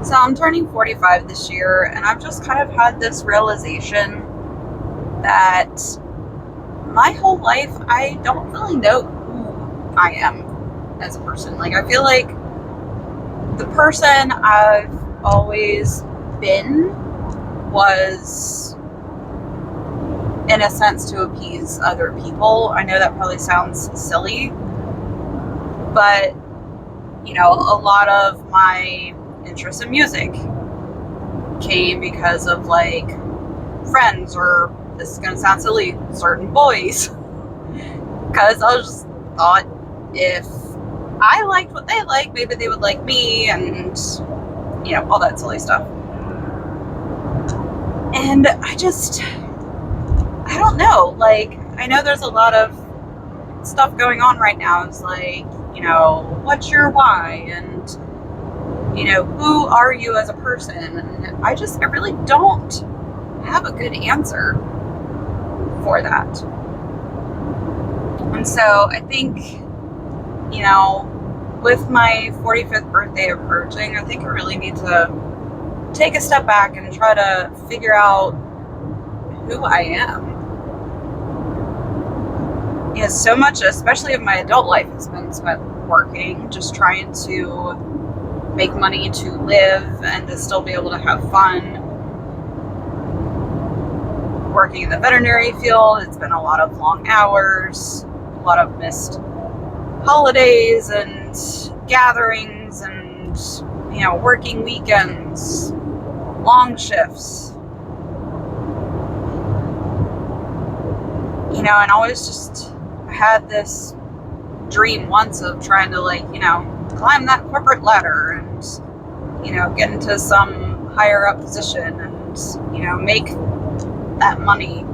So I'm turning 45 this year, and I've just kind of had this realization that my whole life I don't really know who I am as a person. Like, I feel like the person I've always been was, in a sense, to appease other people. I know that probably sounds silly, but a lot of my interest in music came because of like friends, or this is gonna sound silly, certain boys. Because I just thought if I liked what they like, maybe they would like me, and all that silly stuff. And I don't know, like, I know there's a lot of stuff going on right now. It's like, what's your why, and who are you as a person? And I really don't have a good answer for that. And so I think, with my 45th birthday approaching, I think I really need to take a step back and try to figure out who I am. So much, especially of my adult life, has been spent working, just trying to make money to live and to still be able to have fun. Working in the veterinary field, it's been a lot of long hours, a lot of missed holidays and gatherings, and working weekends, long shifts. And I always just had this dream once of trying to climb that corporate ladder and get into some higher up position and make that money.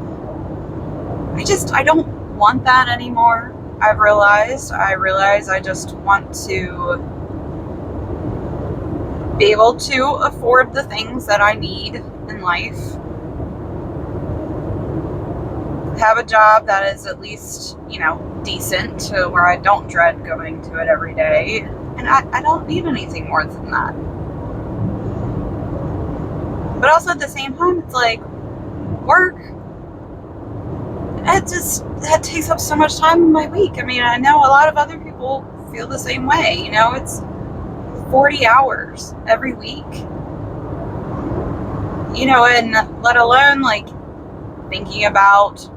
I don't want that anymore. I realize I just want to be able to afford the things that I need in life, have a job that is at least decent, to where I don't dread going to it every day, and I don't need anything more than that. But also at the same time, it's like work, that takes up so much time in my week. I mean, I know a lot of other people feel the same way. It's 40 hours every week, and let alone like thinking about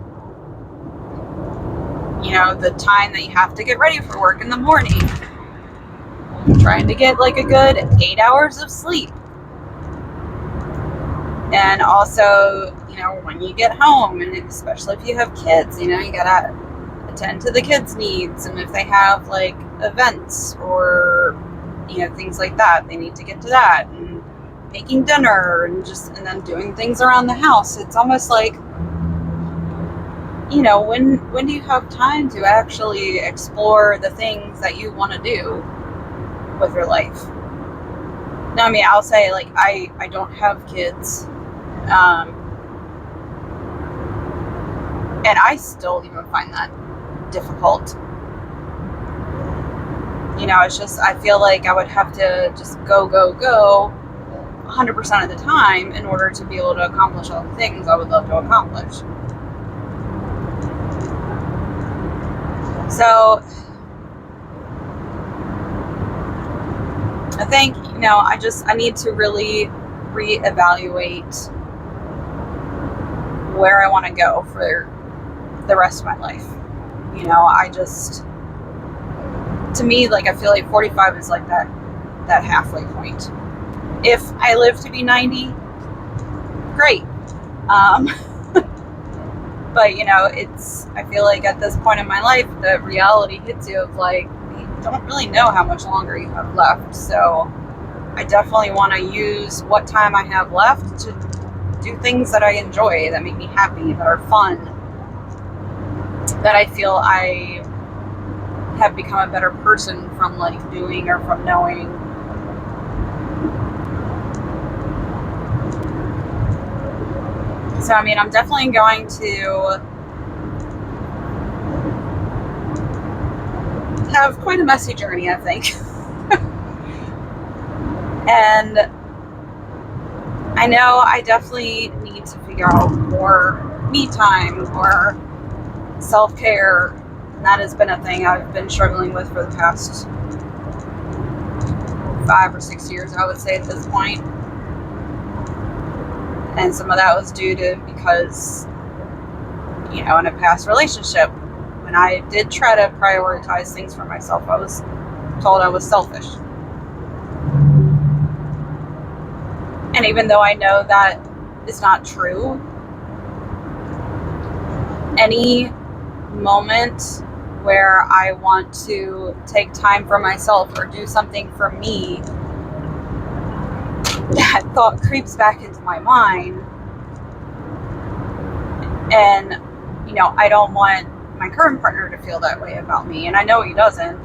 the time that you have to get ready for work in the morning, trying to get like a good 8 hours of sleep. And also, when you get home, and especially if you have kids, you gotta attend to the kids' needs. And if they have like events or, things like that, they need to get to that, and making dinner, and then doing things around the house. It's almost like, when do you have time to actually explore the things that you want to do with your life? Now, I mean, I'll say, like, I don't have kids. And I still even find that difficult. It's just, I feel like I would have to just go 100% of the time in order to be able to accomplish all the things I would love to accomplish. So I think, I need to really reevaluate where I want to go for the rest of my life. To me, like, I feel like 45 is like that halfway point. If I live to be 90, great. But, I feel like at this point in my life, the reality hits you of like, you don't really know how much longer you have left. So I definitely want to use what time I have left to do things that I enjoy, that make me happy, that are fun, that I feel I have become a better person from like doing or from knowing. So, I mean, I'm definitely going to have quite a messy journey, I think. And I know I definitely need to figure out more me time, more self-care, and that has been a thing I've been struggling with for the past 5 or 6 years, I would say, at this point. And some of that was due to because, in a past relationship, when I did try to prioritize things for myself, I was told I was selfish. And even though I know that is not true, any moment where I want to take time for myself or do something for me, that thought creeps back into my mind. And, I don't want my current partner to feel that way about me. And I know he doesn't.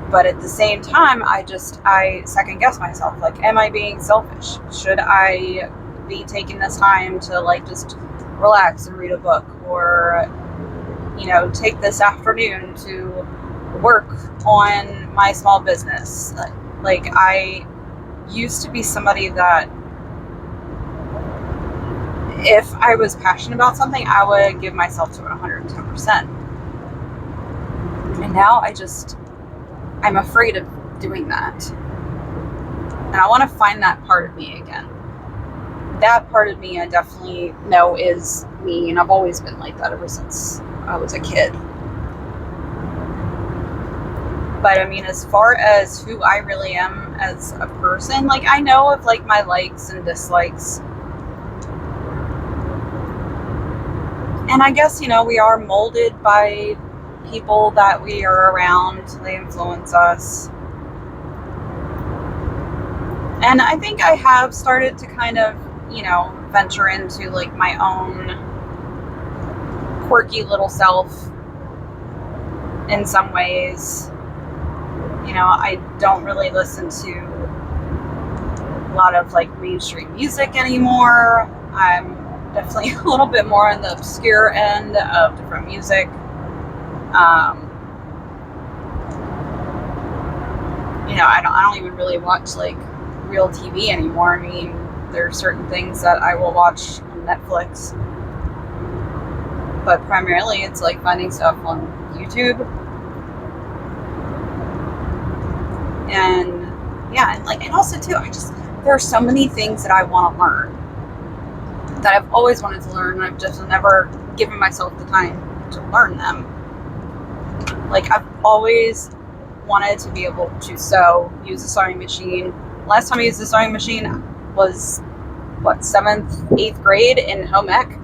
But at the same time, I second guess myself. Like, am I being selfish? Should I be taking this time to just relax and read a book, or take this afternoon to work on my small business? Like, I used to be somebody that if I was passionate about something, I would give myself to it 110%. And now I'm afraid of doing that. And I want to find that part of me again. That part of me I definitely know is me, and I've always been like that ever since I was a kid. But I mean, as far as who I really am as a person, I know of my likes and dislikes. And I guess, we are molded by people that we are around. They influence us. And I think I have started to kind of, venture into my own quirky little self in some ways. I don't really listen to a lot of mainstream music anymore. I'm definitely a little bit more on the obscure end of different music. I don't even really watch real TV anymore. I mean, there are certain things that I will watch on Netflix, but primarily it's finding stuff on YouTube. And yeah, and also too, there are so many things that I want to learn, that I've always wanted to learn, and I've just never given myself the time to learn them. I've always wanted to be able to use a sewing machine. Last time I used a sewing machine was 7th, 8th grade in home ec.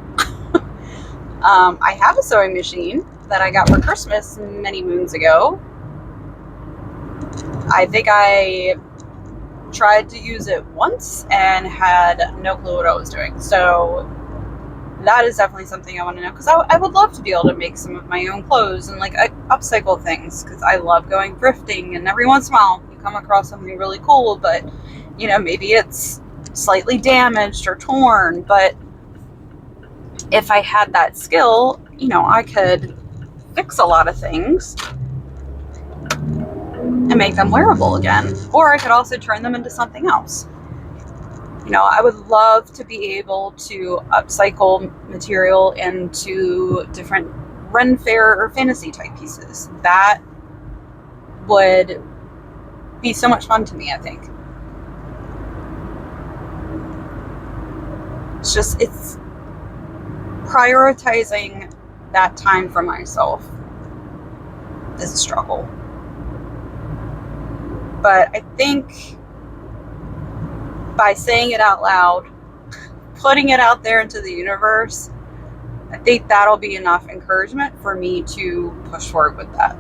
I have a sewing machine that I got for Christmas many moons ago. I think I tried to use it once and had no clue what I was doing. So that is definitely something I want to know, because I would love to be able to make some of my own clothes and upcycle things, because I love going thrifting, and every once in a while you come across something really cool, but maybe it's slightly damaged or torn. But if I had that skill, I could fix a lot of things and make them wearable again. Or I could also turn them into something else. I would love to be able to upcycle material into different Ren Fair or fantasy type pieces. That would be so much fun to me, I think. It's prioritizing that time for myself is a struggle. But I think by saying it out loud, putting it out there into the universe, I think that'll be enough encouragement for me to push forward with that.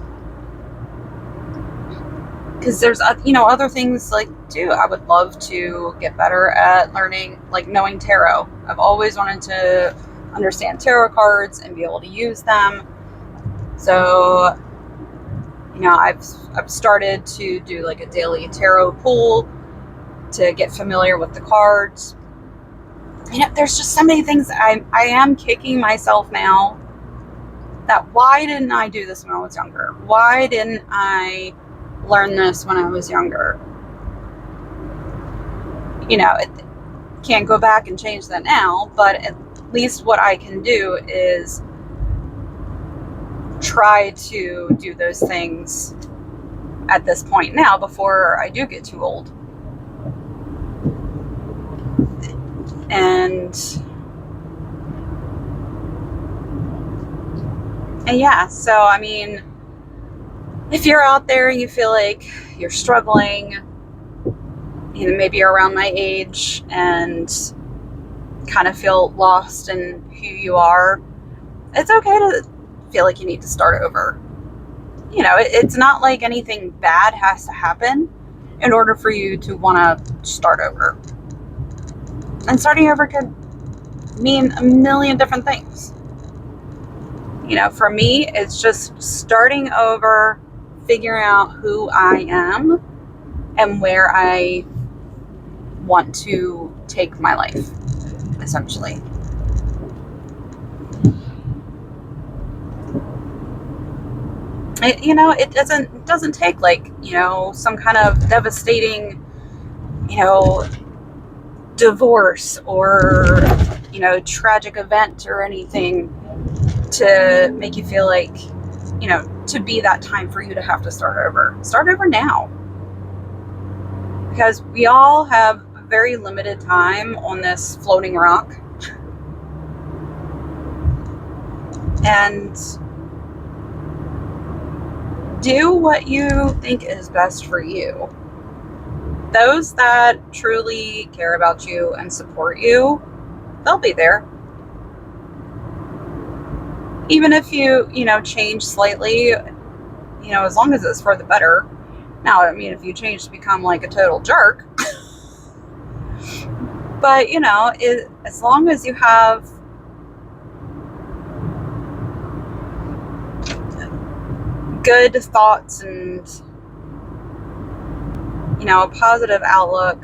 Because there's, other things too. I would love to get better at learning, knowing tarot. I've always wanted to understand tarot cards and be able to use them. So, I've started to do a daily tarot pull to get familiar with the cards. There's just so many things I am kicking myself now that why didn't I do this when I was younger? Why didn't I learn this when I was younger? Can't go back and change that now, but at least what I can do is try to do those things at this point now before I do get too old. And yeah, so I mean, if you're out there and you feel like you're struggling, you know, maybe you're around my age and kind of feel lost in who you are, it's okay to feel like you need to start over. You know, it's not like anything bad has to happen in order for you to want to start over. And starting over could mean a million different things. You know, for me, it's just starting over, figuring out who I am and where I want to take my life, essentially. It doesn't take like, some kind of devastating, divorce or, tragic event or anything to make you feel like, to be that time for you to have to start over. Start over now. Because we all have a very limited time on this floating rock. And do what you think is best for you. Those that truly care about you and support you, they'll be there. Even if you, change slightly, as long as it's for the better. Now, I mean, if you change to become like a total jerk, but, as long as you have good thoughts and, a positive outlook,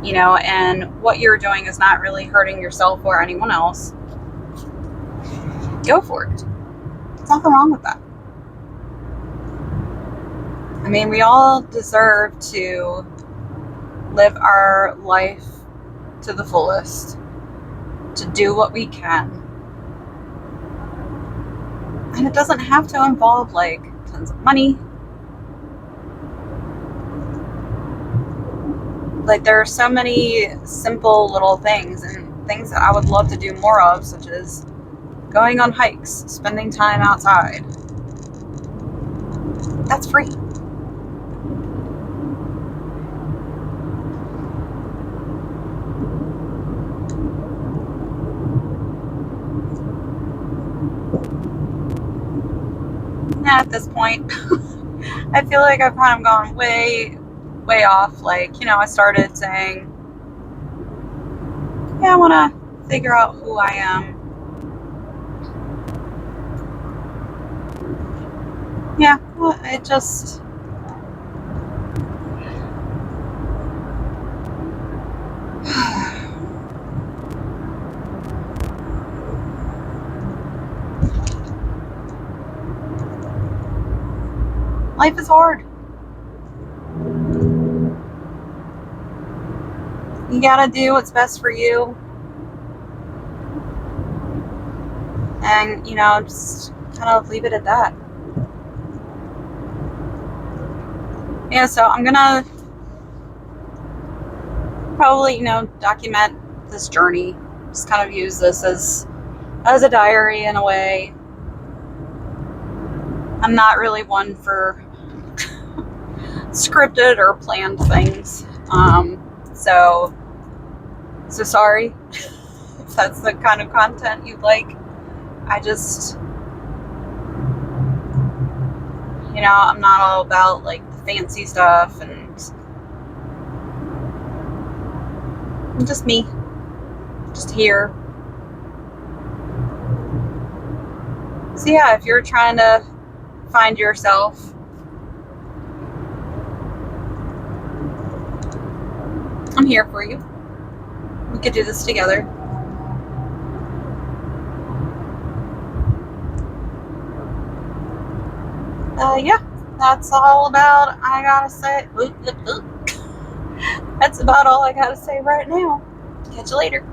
and what you're doing is not really hurting yourself or anyone else, go for it. There's nothing wrong with that. I mean, we all deserve to live our life to the fullest, to do what we can. And it doesn't have to involve like tons of money. Like, there are so many simple little things and things that I would love to do more of, such as going on hikes, spending time outside. That's free. At this point, I feel like I've kind of gone way off. Like, I started saying, yeah, I want to figure out who I am. Yeah, well, it just... Life is hard. You gotta do what's best for you. And, just kind of leave it at that. Yeah, so I'm gonna probably, document this journey. Just kind of use this as a diary in a way. I'm not really one for scripted or planned things. So sorry if that's the kind of content you'd like. I just, I'm not all about like the fancy stuff, and I'm just me, just here. So yeah, if you're trying to find yourself, I'm here for you. We could do this together. Yeah, that's all about, I gotta say, that's about all I got to say right now. Catch you later.